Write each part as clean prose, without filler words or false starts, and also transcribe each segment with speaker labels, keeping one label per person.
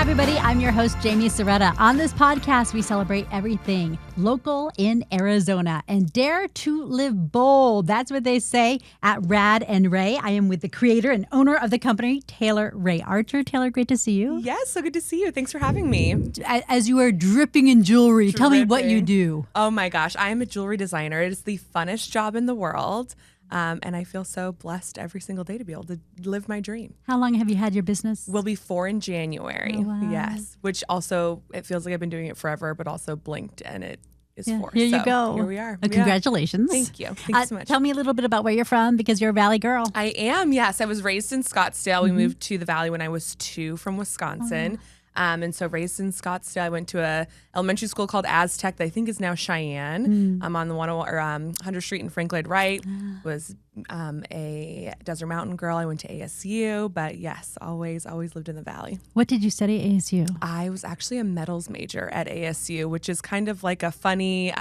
Speaker 1: everybody. I'm your host, Jaime Soretta. On this podcast, we celebrate everything local in Arizona and dare to live bold. That's what they say at Rad Rae. I am with the creator and owner of the company, Taylor Rae Archer. Taylor, great to see you.
Speaker 2: Yes, so good to see you. Thanks for having me.
Speaker 1: As you are dripping in jewelry, tell me what you do.
Speaker 2: Oh my gosh, I am a jewelry designer. It is the funnest job in the world. And I feel so blessed every single day to be able to live my dream.
Speaker 1: How long have you had your business?
Speaker 2: Will be 4 in January.
Speaker 1: Oh, wow.
Speaker 2: Yes, which also, it feels like I've been doing it forever, but also blinked and it is 4.
Speaker 1: Here you go.
Speaker 2: Here we are.
Speaker 1: Congratulations.
Speaker 2: Thank you. Thank you so much.
Speaker 1: Tell me a little bit about where you're from because you're a Valley girl.
Speaker 2: I am, yes. I was raised in Scottsdale. We moved to the Valley when I was 2 from Wisconsin. And so raised in Scottsdale, I went to a elementary school called Aztec that I think is now Cheyenne. I'm on the 100 Street in Franklin, right? Was a Desert Mountain girl. I went to ASU, but yes, always lived in the Valley.
Speaker 1: What did you study at ASU?
Speaker 2: I was actually a metals major at ASU, which is kind of like a funny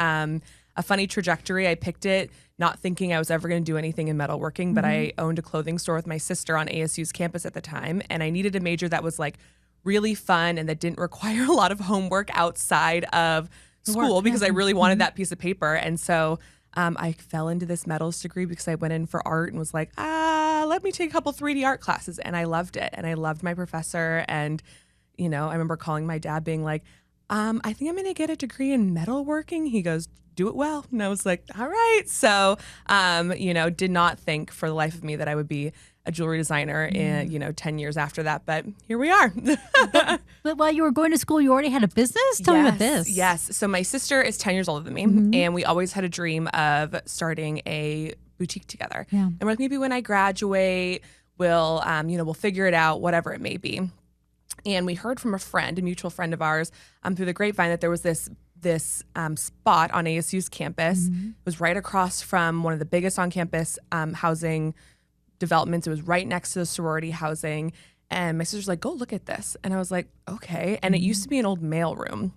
Speaker 2: trajectory. I picked it not thinking I was ever going to do anything in metalworking, but I owned a clothing store with my sister on ASU's campus at the time, and I needed a major that was like really fun and that didn't require a lot of homework outside of school because I really wanted that piece of paper. And so I fell into this metals degree because I went in for art and was like, let me take a couple 3D art classes. And I loved it. And I loved my professor. And, you know, I remember calling my dad being like, I think I'm going to get a degree in metalworking. He goes, do it well. And I was like, all right. So, did not think for the life of me that I would be a jewelry designer in, 10 years after that. But here we are.
Speaker 1: But while you were going to school, you already had a business? Tell me about this.
Speaker 2: Yes. So my sister is 10 years older than me. And we always had a dream of starting a boutique together. Yeah. And we're like, maybe when I graduate, we'll figure it out, whatever it may be. And we heard from a mutual friend of ours, through the grapevine that there was this spot on ASU's campus. It was right across from one of the biggest on-campus housing developments. It was right next to the sorority housing. And my sister's like, go look at this. And I was like, okay. And it used to be an old mailroom,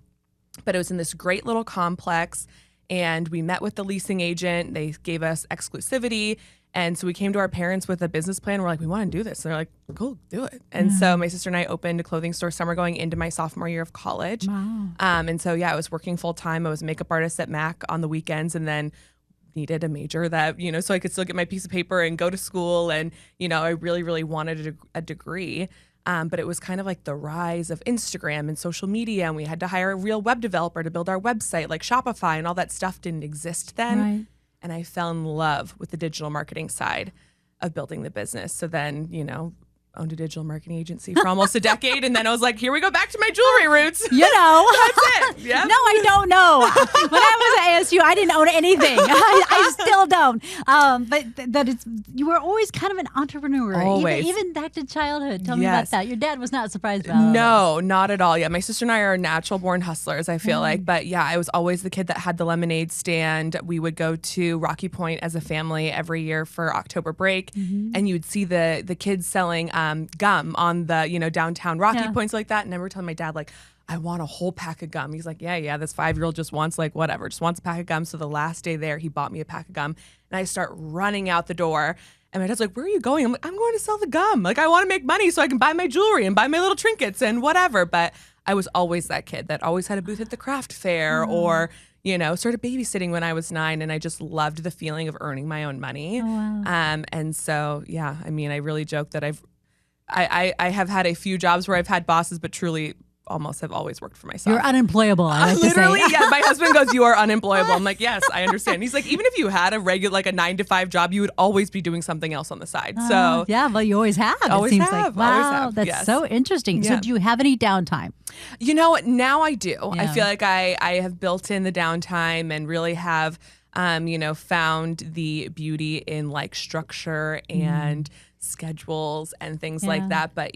Speaker 2: but it was in this great little complex. And we met with the leasing agent. They gave us exclusivity. And so we came to our parents with a business plan. We're like, we want to do this. And they're like, cool, do it. And so my sister and I opened a clothing store summer going into my sophomore year of college. Wow. And so, I was working full time. I was a makeup artist at MAC on the weekends and then needed a major that, so I could still get my piece of paper and go to school. And, I really, really wanted a degree. But it was kind of like the rise of Instagram and social media. And we had to hire a real web developer to build our website, like Shopify, and all that stuff didn't exist then. Right. And I fell in love with the digital marketing side of building the business. So then, owned a digital marketing agency for almost a decade. And then I was like, here we go back to my jewelry roots.
Speaker 1: That's
Speaker 2: it. Yep.
Speaker 1: No, I don't know. When I was at ASU, I didn't own anything. I still don't. But you were always kind of an entrepreneur.
Speaker 2: Always.
Speaker 1: Even back to childhood. Tell me about that. Your dad was not surprised about it.
Speaker 2: No, not at all. Yeah, my sister and I are natural born hustlers, I feel like. But yeah, I was always the kid that had the lemonade stand. We would go to Rocky Point as a family every year for October break. And you would see the kids selling gum on the, downtown Rocky Points like that. And I remember telling my dad, like, I want a whole pack of gum. He's like, yeah, this 5-year-old just wants just wants a pack of gum. So the last day there, he bought me a pack of gum and I start running out the door. And my dad's like, where are you going? I'm like, I'm going to sell the gum. Like, I want to make money so I can buy my jewelry and buy my little trinkets and whatever. But I was always that kid that always had a booth at the craft fair or, started babysitting when I was 9. And I just loved the feeling of earning my own money.
Speaker 1: Oh, wow.
Speaker 2: And so, I really joke that I have had a few jobs where I've had bosses, but truly almost have always worked for myself.
Speaker 1: You're unemployable, I like
Speaker 2: literally,
Speaker 1: to say.
Speaker 2: Yeah. My husband goes, you are unemployable. I'm like, yes, I understand. He's like, even if you had a regular, like a 9-to-5 job, you would always be doing something else on the side. So
Speaker 1: yeah, well, you always have.
Speaker 2: Always
Speaker 1: it seems
Speaker 2: have.
Speaker 1: Like. Wow,
Speaker 2: always have.
Speaker 1: that's
Speaker 2: yes.
Speaker 1: so interesting.
Speaker 2: Yeah.
Speaker 1: So do you have any downtime?
Speaker 2: Now I do.
Speaker 1: Yeah.
Speaker 2: I feel like I have built in the downtime and really have, found the beauty in like structure and schedules and things like that. But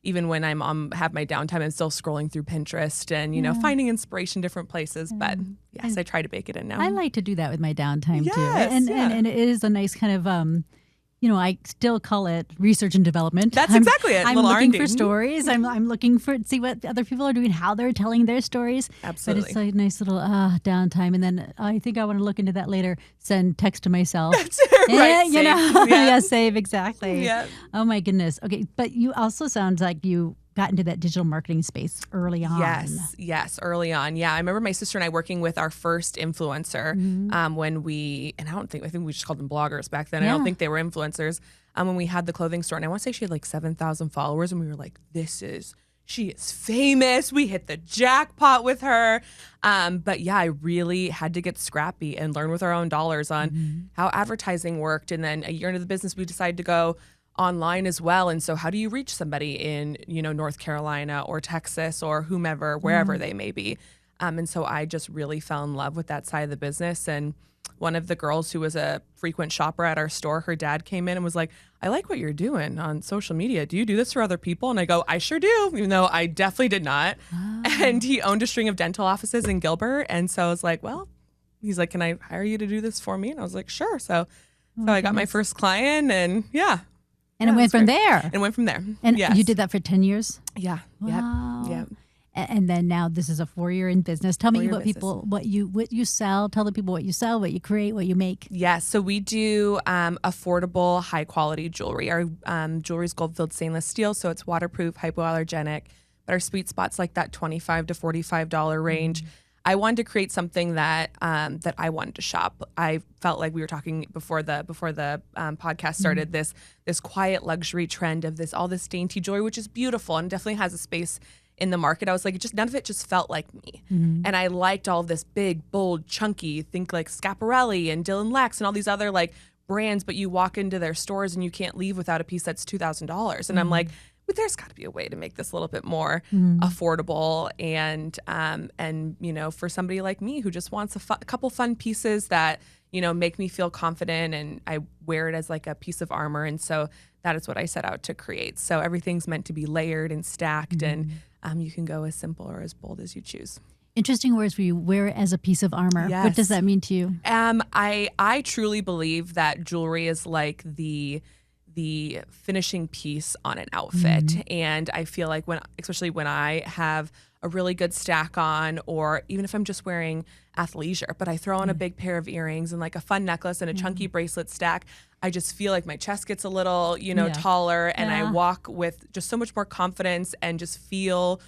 Speaker 2: even when I'm have my downtime, I'm still scrolling through Pinterest and finding inspiration different places. But yes, I try to bake it in now.
Speaker 1: I like to do that with my downtime too,
Speaker 2: Yes,
Speaker 1: and it is a nice kind of I still call it research and development.
Speaker 2: That's exactly it.
Speaker 1: I'm
Speaker 2: Little
Speaker 1: looking
Speaker 2: R&D.
Speaker 1: for stories. I'm looking for see what other people are doing, how they're telling their stories.
Speaker 2: Absolutely.
Speaker 1: But it's a nice little downtime. And then I think I want to look into that later. Send text to myself.
Speaker 2: That's right.
Speaker 1: Yeah,
Speaker 2: Save.
Speaker 1: yeah, save exactly.
Speaker 2: Yeah.
Speaker 1: Oh my goodness. Okay, but you also sounds like you got into that digital marketing space early on.
Speaker 2: Yes, early on. Yeah, I remember my sister and I working with our first influencer when I think we just called them bloggers back then. I don't think they were influencers. When we had the clothing store, and I want to say she had like 7,000 followers, and we were like, she is famous. We hit the jackpot with her. But yeah, I really had to get scrappy and learn with our own dollars on how advertising worked. And then a year into the business, we decided to go online as well. And so how do you reach somebody in, North Carolina or Texas or whomever, wherever they may be? And so I just really fell in love with that side of the business. And one of the girls who was a frequent shopper at our store, her dad came in and was like, I like what you're doing on social media. Do you do this for other people? And I go, I sure do, even though I definitely did not. Oh. And he owned a string of dental offices in Gilbert. And so I was like, well, he's like, can I hire you to do this for me? And I was like, sure. So I got my first client, and
Speaker 1: And it went from there.
Speaker 2: And went from there.
Speaker 1: And you did that for 10 years?
Speaker 2: Yeah.
Speaker 1: Wow.
Speaker 2: Yep.
Speaker 1: And then now this is a 4-year in business. Tell me what you sell. Tell the people what you sell, what you create, what you make.
Speaker 2: Yes. So we do affordable, high quality jewelry. Our jewelry is gold-filled stainless steel, so it's waterproof, hypoallergenic. But our sweet spot's like that $25 to $45 range. I wanted to create something that I wanted to shop. I felt like we were talking before the podcast started, this quiet luxury trend of all this dainty jewelry, which is beautiful and definitely has a space in the market. I was like, none of it just felt like me. And I liked all of this big, bold, chunky, think like Schiaparelli and Dylan Lex and all these other like brands, but you walk into their stores and you can't leave without a piece that's $2,000. And I'm like, but there's got to be a way to make this a little bit more affordable and for somebody like me who just wants a couple fun pieces that make me feel confident, and I wear it as like a piece of armor. And so that is what I set out to create. So everything's meant to be layered and stacked, and you can go as simple or as bold as you choose.
Speaker 1: Interesting words for you. Wear it as a piece of armor.
Speaker 2: Yes.
Speaker 1: What does that mean to you?
Speaker 2: I truly believe that jewelry is like the finishing piece on an outfit. And I feel like especially when I have a really good stack on, or even if I'm just wearing athleisure, but I throw on a big pair of earrings and like a fun necklace and a chunky bracelet stack, I just feel like my chest gets a little, taller, and I walk with just so much more confidence and just feel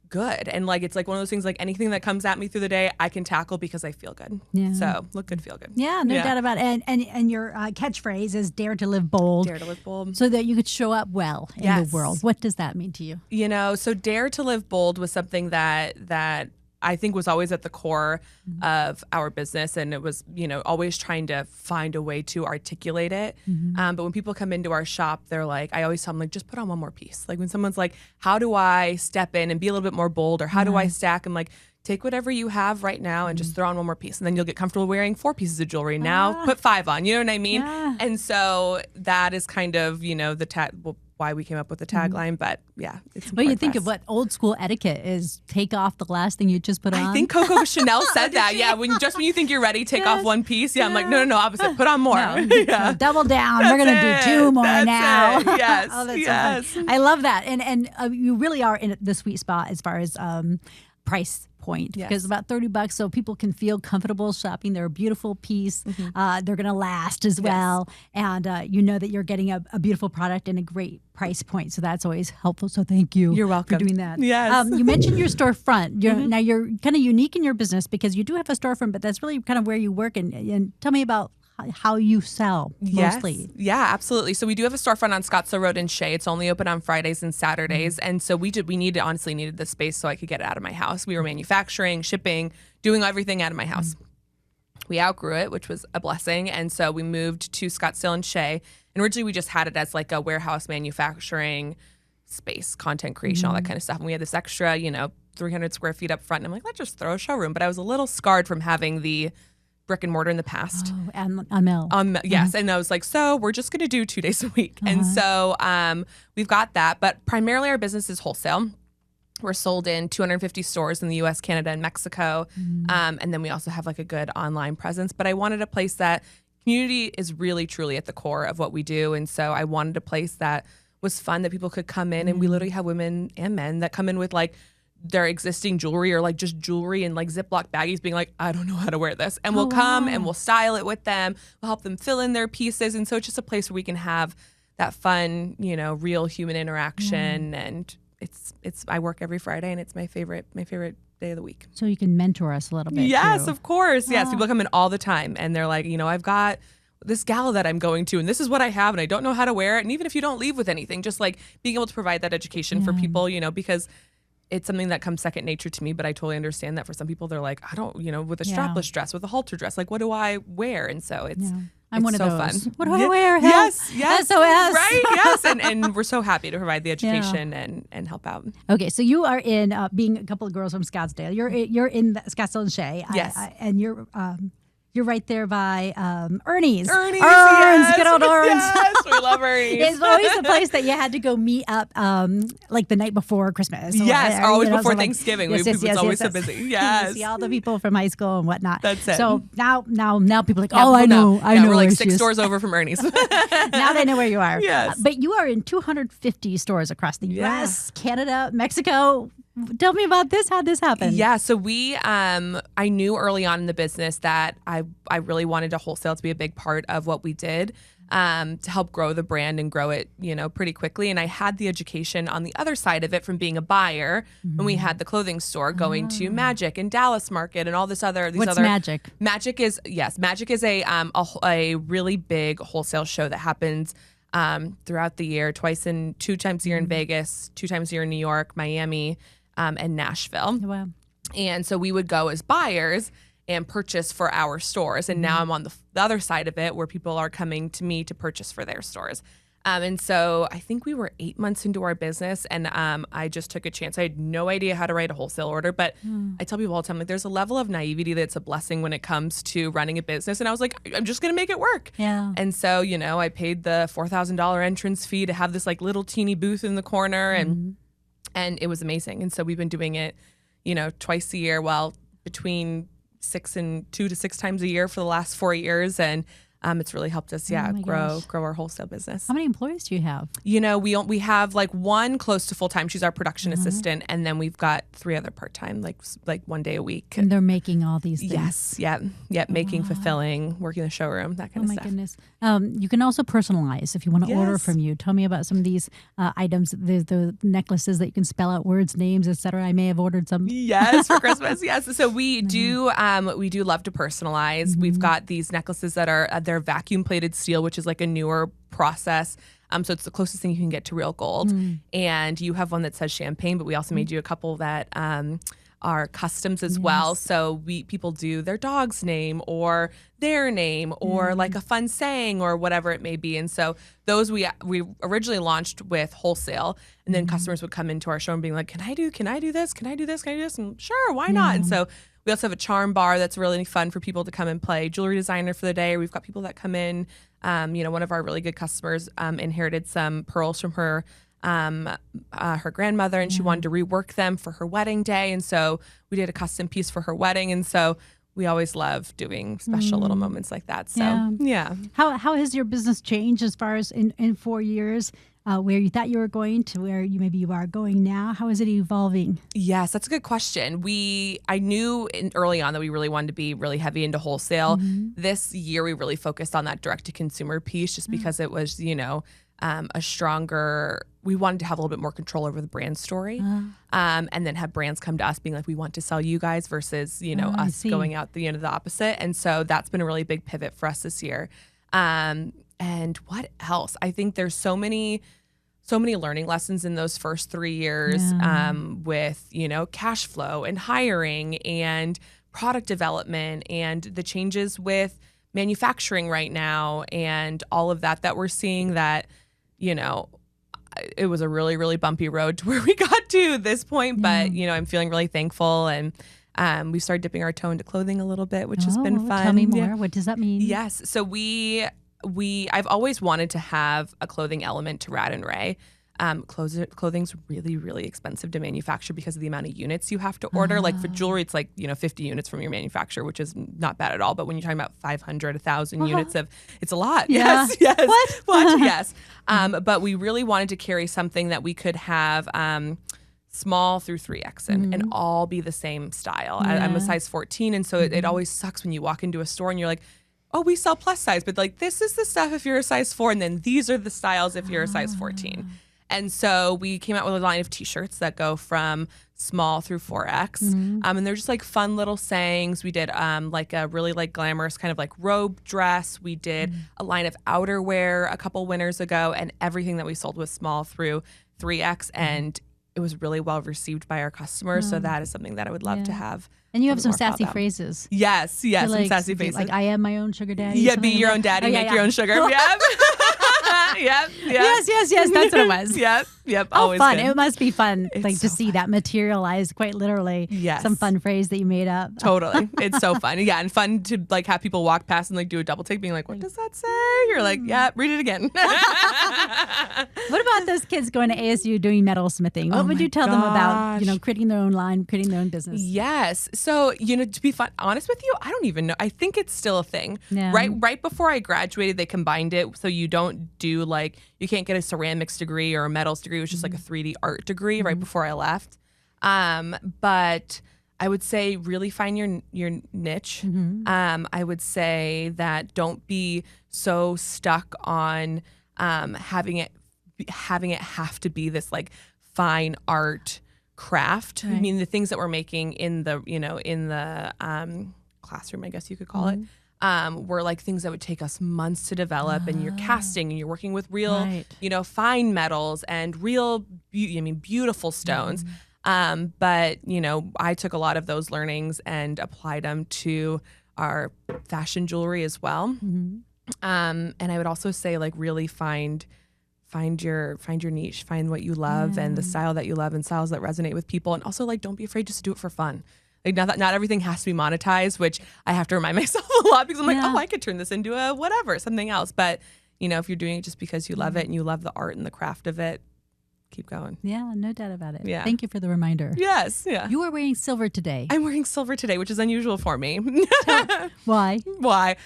Speaker 2: good. And like, it's like one of those things, like anything that comes at me through the day, I can tackle because I feel good. Yeah. So look good, feel good.
Speaker 1: Yeah, no doubt about it. And your catchphrase is dare to live bold.
Speaker 2: Dare to live bold.
Speaker 1: So that you could show up well in the world. What does that mean to you?
Speaker 2: So dare to live bold was something that I think was always at the core of our business. And it was, always trying to find a way to articulate it. But when people come into our shop, they're like, I always tell them, like, just put on one more piece. Like when someone's like, how do I step in and be a little bit more bold? Or how do I stack? I'm like, take whatever you have right now and just throw on one more piece. And then you'll get comfortable wearing 4 pieces of jewelry. Now put 5 on, you know what I mean? Yeah. And so that is kind of, why we came up with the tagline, but it's
Speaker 1: But you think of what old school etiquette is: take off the last thing you just put on.
Speaker 2: I think Coco Chanel said that. Yeah, when you think you're ready, take off one piece. Yeah, I'm like, no, opposite. Put on more.
Speaker 1: No, double down. We're gonna do 2 more now.
Speaker 2: Yes,
Speaker 1: that's so fun. I love that, and you really are in the sweet spot as far as price point, because about $30, so people can feel comfortable shopping. They're a beautiful piece. They're going to last as well, and you know that you're getting a beautiful product and a great price point. So that's always helpful. So thank you.
Speaker 2: You're welcome
Speaker 1: for doing that.
Speaker 2: Yes.
Speaker 1: You mentioned your storefront. Now you're kind of unique in your business because you do have a storefront, but that's really kind of where you work. And tell me about how you sell mostly.
Speaker 2: Yeah, absolutely. So we do have a storefront on Scottsdale Road in Shea. It's only open on Fridays and Saturdays. And so we honestly needed the space so I could get it out of my house. We were manufacturing, shipping, doing everything out of my house. We outgrew it, which was a blessing. And so we moved to Scottsdale and Shea. And originally we just had it as like a warehouse manufacturing space, content creation, all that kind of stuff. And we had this extra, 300 square feet up front. And I'm like, let's just throw a showroom. But I was a little scarred from having the brick and mortar in the past.
Speaker 1: Oh, and a mill.
Speaker 2: Yes. And I was like, so we're just going to do 2 days a week. And so we've got that. But primarily our business is wholesale. We're sold in 250 stores in the U.S., Canada, and Mexico. And then we also have like a good online presence. But I wanted a place that community is really, truly at the core of what we do. And so I wanted a place that was fun, that people could come in. And we literally have women and men that come in with like their existing jewelry or like just jewelry and like Ziploc baggies being like, I don't know how to wear this. And we'll come and we'll style it with them. We'll help them fill in their pieces. And so it's just a place where we can have that fun, real human interaction and I work every Friday, and it's my favorite day of the week.
Speaker 1: So you can mentor us a little bit.
Speaker 2: Yes,
Speaker 1: too.
Speaker 2: of course. Yes, people come in all the time, and they're like, I've got this gala that I'm going to, and this is what I have, and I don't know how to wear it. And even if you don't leave with anything, just like being able to provide that education for people, because it's something that comes second nature to me. But I totally understand that for some people, they're like, I don't, with a strapless dress, with a halter dress, like, what do I wear? And so
Speaker 1: I'm one of
Speaker 2: so
Speaker 1: those.
Speaker 2: fun.
Speaker 1: What do I wear?
Speaker 2: Yes, SOS.
Speaker 1: Right,
Speaker 2: yes. And we're so happy to provide the education and help out.
Speaker 1: Okay, so you are in, being a couple of girls from Scottsdale, you're in Scottsdale and Shea.
Speaker 2: Yes.
Speaker 1: And you're right there by Ernie's.
Speaker 2: Ernie's,
Speaker 1: good old Ernie's.
Speaker 2: Yes, we love Ernie's.
Speaker 1: It's always the place that you had to go meet up, like the night before Christmas.
Speaker 2: Yes, always before
Speaker 1: so
Speaker 2: Thanksgiving.
Speaker 1: It's
Speaker 2: always so busy. Yes,
Speaker 1: see all the people from high school and whatnot.
Speaker 2: That's it.
Speaker 1: So now people are like, I know.
Speaker 2: We're like 6 stores over from Ernie's.
Speaker 1: Now they know where you are.
Speaker 2: Yes,
Speaker 1: but you are in 250 stores across the U.S., Canada, Mexico. Tell me about this. How'd this happen?
Speaker 2: Yeah, so I knew early on in the business that I really wanted wholesale to be a big part of what we did, to help grow the brand and grow it, pretty quickly. And I had the education on the other side of it from being a buyer when we had the clothing store, going to Magic and Dallas Market and all this other.
Speaker 1: What's Magic?
Speaker 2: Magic is a really big wholesale show that happens throughout the year, 2 times a year in Vegas, 2 times a year in New York, Miami, and Nashville.
Speaker 1: Wow.
Speaker 2: And so we would go as buyers and purchase for our stores. And now I'm on the other side of it, where people are coming to me to purchase for their stores. And so I think we were 8 months into our business, and I just took a chance. I had no idea how to write a wholesale order, but I tell people all the time, like, there's a level of naivety that's a blessing when it comes to running a business. And I was like, I'm just going to make it work.
Speaker 1: Yeah.
Speaker 2: And so, I paid the $4,000 entrance fee to have this like little teeny booth in the corner, and it was amazing. And so we've been doing it, twice a year, between 2 to 6 times a year for the last 4 years. And it's really helped us, grow our wholesale business.
Speaker 1: How many employees do you have?
Speaker 2: We have like one close to full time. She's our production assistant, and then we've got 3 other part time, like 1 day a week.
Speaker 1: And they're making all these things.
Speaker 2: Yes, yep, making, fulfilling, working the showroom, that kind of stuff.
Speaker 1: Oh my goodness! You can also personalize if you want to order from you. Tell me about some of these items. The necklaces that you can spell out words, names, etc. I may have ordered some.
Speaker 2: Yes, for Christmas. Yes, so we do love to personalize. We've got these necklaces that are they're vacuum plated steel, which is like a newer process. So it's the closest thing you can get to real gold. And you have one that says champagne, but we also made you a couple that are customs as well. So people do their dog's name or their name or like a fun saying or whatever it may be. And so those we originally launched with wholesale, and then customers would come into our show and being like, can I do this? Can I do this? Can I do this? And sure, why not? And so we also have a charm bar that's really fun for people to come and play jewelry designer for the day. Or we've got people that come in. One of our really good customers inherited some pearls from her grandmother, and she wanted to rework them for her wedding day. And so we did a custom piece for her wedding. And so we always love doing special little moments like that. So yeah.
Speaker 1: How has your business changed as far as in 4 years? Where you thought you were going to where you are going now? How is it evolving?
Speaker 2: Yes, that's a good question. I knew early on that we really wanted to be really heavy into wholesale. This year, we really focused on that direct-to-consumer piece just because it was, a stronger, we wanted to have a little bit more control over the brand story, and then have brands come to us being like, we want to sell you guys versus, us going out the opposite. And so that's been a really big pivot for us this year. And what else? I think there's so many learning lessons in those first 3 years, with, cash flow and hiring and product development and the changes with manufacturing right now and all of that we're seeing that, it was a really, really bumpy road to where we got to this point. But, I'm feeling really thankful. And we started dipping our toe into clothing a little bit, which has been fun.
Speaker 1: Tell me more. Yeah. What does that mean?
Speaker 2: Yes. So I've always wanted to have a clothing element to Rad Rae. Clothing's really, really expensive to manufacture because of the amount of units you have to order. Like for jewelry, it's like 50 units from your manufacturer, which is not bad at all. But when you're talking about 500, 1,000 units it's a lot.
Speaker 1: Yeah.
Speaker 2: Yes. What? Yes. But we really wanted to carry something that we could have small through 3X and all be the same style. I'm a size 14, and so it always sucks when you walk into a store and you're like, oh, we sell plus size, but like this is the stuff if you're a size 4, and then these are the styles if you're a size 14. And so we came out with a line of t-shirts that go from small through 4X. And they're just like fun little sayings. We did like a really like glamorous kind of like robe dress. We did a line of outerwear a couple winters ago, and everything that we sold was small through 3X. And it was really well received by our customers. So that is something that I would love to have.
Speaker 1: And you have some sassy phrases.
Speaker 2: Yes,
Speaker 1: So
Speaker 2: some sassy phrases.
Speaker 1: Like, I am my own sugar daddy.
Speaker 2: Yeah, be your own daddy, make your own sugar. Yep.
Speaker 1: Yes, that's what it was.
Speaker 2: Yep.
Speaker 1: Oh,
Speaker 2: Always
Speaker 1: fun.
Speaker 2: good.
Speaker 1: It must be fun,
Speaker 2: It's
Speaker 1: like
Speaker 2: so
Speaker 1: to see
Speaker 2: fun.
Speaker 1: that materialize quite literally.
Speaker 2: Yes.
Speaker 1: Some fun phrase that you made up.
Speaker 2: Totally. It's so fun. Yeah, and fun to like have people walk past and like do a double take being like, what does that say? You're like, yeah, read it again.
Speaker 1: What about those kids going to ASU doing metalsmithing? What would you tell them about, creating their own line, creating their own business?
Speaker 2: Yes. So, to be honest with you, I don't even know. I think it's still a thing.
Speaker 1: Yeah.
Speaker 2: Right before I graduated, they combined it. So you don't do like, you can't get a ceramics degree or a metals degree. It was just like a 3D art degree right before I left. But I would say really find your niche. I would say that don't be so stuck on having it have to be this like fine art craft.
Speaker 1: Right.
Speaker 2: I mean, the things that we're making in the classroom, I guess you could call it, were like things that would take us months to develop. And you're casting and you're working with real, fine metals and real, beautiful stones. But I took a lot of those learnings and applied them to our fashion jewelry as well. And I would also say like really find your niche, find what you love and the style that you love and styles that resonate with people. And also like, don't be afraid just to do it for fun. Like not everything has to be monetized, which I have to remind myself a lot because I'm like, I could turn this into a whatever, something else. But if you're doing it just because you love it and you love the art and the craft of it, keep going.
Speaker 1: Yeah, no doubt about it.
Speaker 2: Yeah.
Speaker 1: Thank you for the reminder.
Speaker 2: Yes, yeah.
Speaker 1: You are wearing silver today.
Speaker 2: I'm wearing silver today, which is unusual for me.
Speaker 1: Why?
Speaker 2: Why?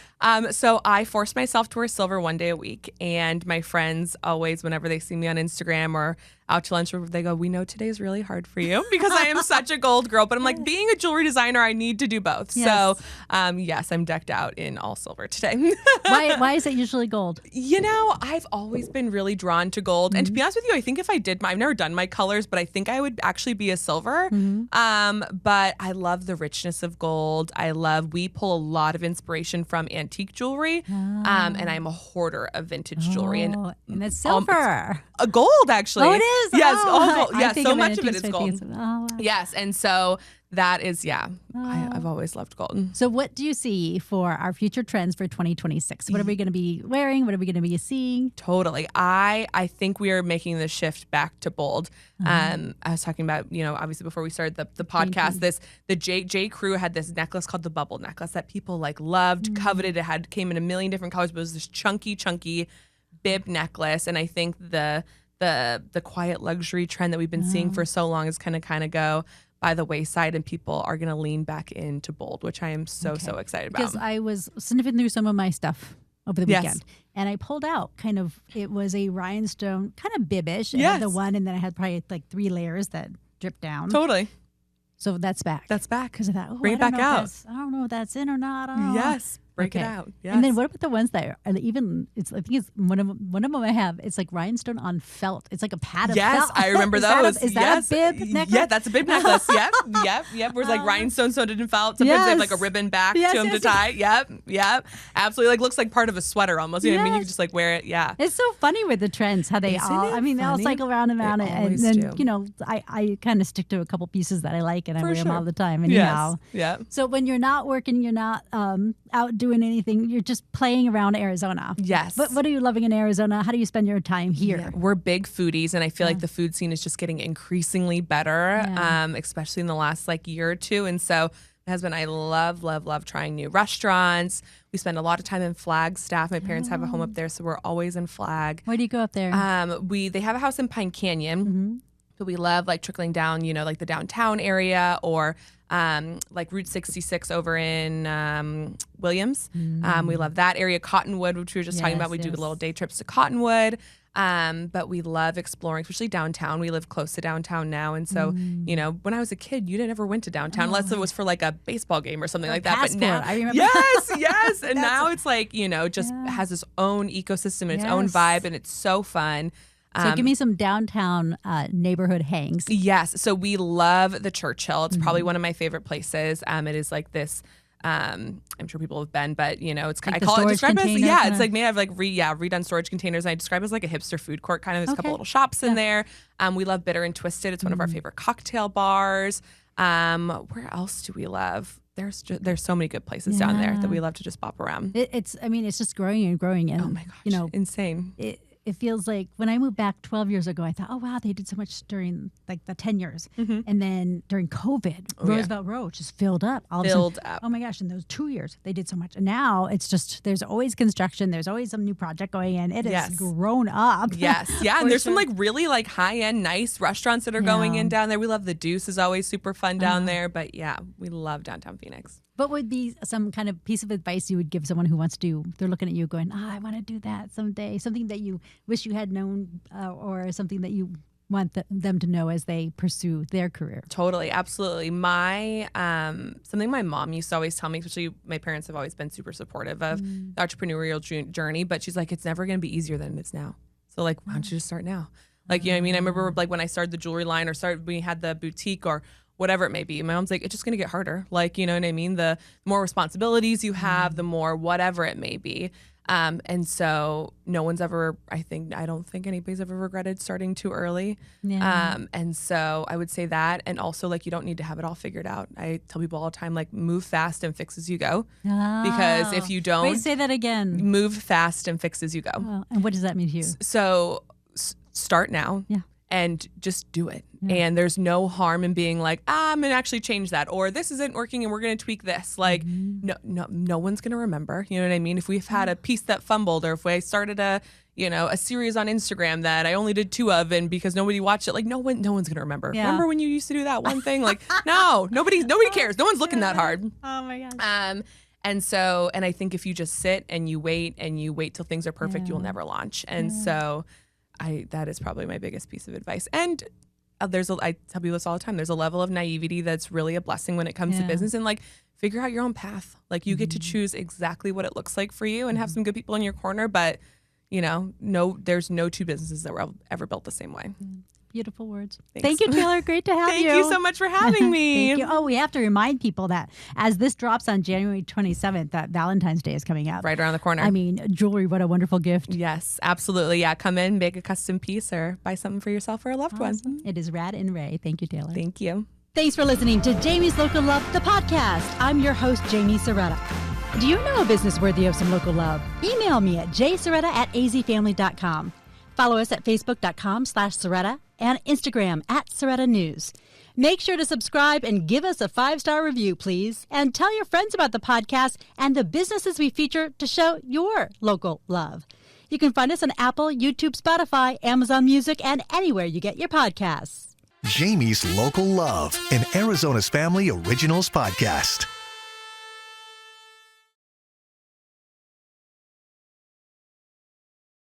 Speaker 2: So I force myself to wear silver one day a week. And my friends always, whenever they see me on Instagram or out to lunch, they go, we know today's really hard for you because I am such a gold girl. But I'm like, being a jewelry designer, I need to do both.
Speaker 1: Yes.
Speaker 2: So yes, I'm decked out in all silver today.
Speaker 1: Why is it usually gold?
Speaker 2: I've always been really drawn to gold. And to be honest with you, I think if I did, I've never done my colors, but I think I would actually be a silver. But I love the richness of gold. We pull a lot of inspiration from antique jewelry. And I'm a hoarder of vintage jewelry. And
Speaker 1: it's silver.
Speaker 2: Gold, actually.
Speaker 1: Oh, it is?
Speaker 2: Yes.
Speaker 1: Oh,
Speaker 2: Gold. Yes. So much of it is
Speaker 1: antique
Speaker 2: gold.
Speaker 1: space. Wow.
Speaker 2: Yes. And so that is, I've always loved gold.
Speaker 1: So what do you see for our future trends for 2026? What are we going to be wearing? What are we going to be seeing?
Speaker 2: Totally. I think we are making the shift back to bold. I was talking about, obviously before we started the podcast, the J. Crew had this necklace called the bubble necklace that people like loved, coveted. It came in a million different colors, but it was this chunky bib necklace. And I think the quiet luxury trend that we've been seeing for so long is kind of go by the wayside, and people are going to lean back into bold, which I am so excited about.
Speaker 1: Because I was sniffing through some of my stuff over the weekend, and I pulled out it was a rhinestone, kind of bibbish. I had the one, and then I had probably like 3 layers that dripped down.
Speaker 2: Totally.
Speaker 1: So that's back.
Speaker 2: That's back.
Speaker 1: Because I thought,
Speaker 2: bring it back out.
Speaker 1: I don't know if that's in or not. I don't know.
Speaker 2: Yes. Break it out. Yes.
Speaker 1: And then what about the ones that are even? I think it's one of them I have. It's like rhinestone on felt. It's like a pad of felt.
Speaker 2: Yes, I remember those.
Speaker 1: Is that a bib necklace?
Speaker 2: Yeah, that's a bib necklace. Yep. Where it's like rhinestone sewn in felt. Sometimes they have like a ribbon back to them to tie. Yep. Absolutely. Like looks like part of a sweater almost. You know what I mean? You can just like wear it. Yeah.
Speaker 1: It's so funny with the trends how they they all cycle around and around. And then I kind of stick to a couple pieces that I like and I wear them all the time. Anyhow.
Speaker 2: Yeah.
Speaker 1: So when you're not working, you're not out doing anything. You're just playing around Arizona.
Speaker 2: Yes.
Speaker 1: But what are you loving in Arizona? How do you spend your time here?
Speaker 2: Yeah, we're big foodies, and I feel like the food scene is just getting increasingly better, especially in the last year or two. And so my husband and I love trying new restaurants. We spend a lot of time in Flagstaff. My parents have a home up there, so we're always in Flag.
Speaker 1: Where do you go up there?
Speaker 2: They have a house in Pine Canyon. But we love trickling down, the downtown area or Route 66 over in Williams. We love that area. Cottonwood, which we were just talking about. We do little day trips to Cottonwood. But we love exploring, especially downtown. We live close to downtown now. And so, when I was a kid, you never went to downtown unless it was for a baseball game or something like that.
Speaker 1: Passport,
Speaker 2: but now,
Speaker 1: I remember.
Speaker 2: Yes. And now it's just has its own ecosystem, its own vibe, and it's so fun.
Speaker 1: So give me some downtown neighborhood hangs.
Speaker 2: Yes. So we love the Churchill. It's probably one of my favorite places. It is like this. I'm sure people have been, but it's
Speaker 1: like
Speaker 2: I call it describe it as
Speaker 1: it's
Speaker 2: like made out of like redone storage containers. And I describe it as like a hipster food court kind of. There's a couple little shops in there. We love Bitter and Twisted. It's one of our favorite cocktail bars. Where else do we love? There's so many good places down there that we love to just bop around.
Speaker 1: It's just growing and growing. And,
Speaker 2: oh my gosh, insane.
Speaker 1: It feels like when I moved back 12 years ago, I thought, oh, wow, they did so much during like the 10 years. And then during COVID, Roosevelt Road just filled up.
Speaker 2: Filled up.
Speaker 1: Oh my gosh, in those 2 years, they did so much. And now it's just, there's always construction. There's always some new project going in. It has grown up.
Speaker 2: Yes. Yeah. And there's some like really like high-end, nice restaurants that are going in down there. We love the Deuce is always super fun down there. But yeah, we love downtown Phoenix.
Speaker 1: What would be some kind of piece of advice you would give someone who wants to, they're looking at you going, I want to do that someday, something that you wish you had known or something that you want them to know as they pursue their career?
Speaker 2: Totally. Absolutely. Something my mom used to always tell me, especially my parents have always been super supportive of the entrepreneurial journey, but she's like, it's never going to be easier than it is now. So like, why don't you just start now? Like, you know what I mean? I remember like when I started the jewelry line or we had the boutique or whatever it may be. My mom's like, it's just going to get harder. Like, you know what I mean? The more responsibilities you have, the more whatever it may be. And so no one's ever, I don't think anybody's ever regretted starting too early. Yeah. And so I would say that. And also like, you don't need to have it all figured out. I tell people all the time, like move fast and fix as you go. Oh. Because if you don't.
Speaker 1: Wait, say that again.
Speaker 2: Move fast and fix as you go.
Speaker 1: Oh. And what does that mean to you?
Speaker 2: So start now. Yeah. And just do it. And there's no harm in being like, I'm going to actually change that. Or this isn't working and we're going to tweak this. Like, no one's going to remember. You know what I mean? If we've had a piece that fumbled or if I started a series on Instagram that I only did 2 of and because nobody watched it, like no one's going to remember. Yeah. Remember when you used to do that one thing? Like, no, nobody cares. No one's looking that hard.
Speaker 1: Oh my gosh.
Speaker 2: And I think if you just sit and you wait till things are perfect, you'll never launch. And so that is probably my biggest piece of advice. And I tell people this all the time. There's a level of naivety that's really a blessing when it comes to business, and like figure out your own path. Like you get to choose exactly what it looks like for you and have some good people in your corner. But there's no two businesses that were ever built the same way.
Speaker 1: Beautiful words. Thank you, Taylor. Great to have you.
Speaker 2: Thank you so much for having me.
Speaker 1: Thank you. Oh, we have to remind people that as this drops on January 27th, that Valentine's Day is coming up.
Speaker 2: Right around the corner.
Speaker 1: I mean, jewelry, what a wonderful gift.
Speaker 2: Yes, absolutely. Yeah, come in, make a custom piece or buy something for yourself or a loved one.
Speaker 1: It is Rad Rae. Thank you, Taylor.
Speaker 2: Thank you.
Speaker 1: Thanks for listening to Jaime's Local Love, the podcast. I'm your host, Jaime Serretta. Do you know a business worthy of some local love? Email me at jserretta@azfamily.com. Follow us at facebook.com/Serretta and Instagram @Serretta News. Make sure to subscribe and give us a 5-star review, please. And tell your friends about the podcast and the businesses we feature to show your local love. You can find us on Apple, YouTube, Spotify, Amazon Music, and anywhere you get your podcasts.
Speaker 3: Jaime's Local Love, an Arizona's Family Originals podcast.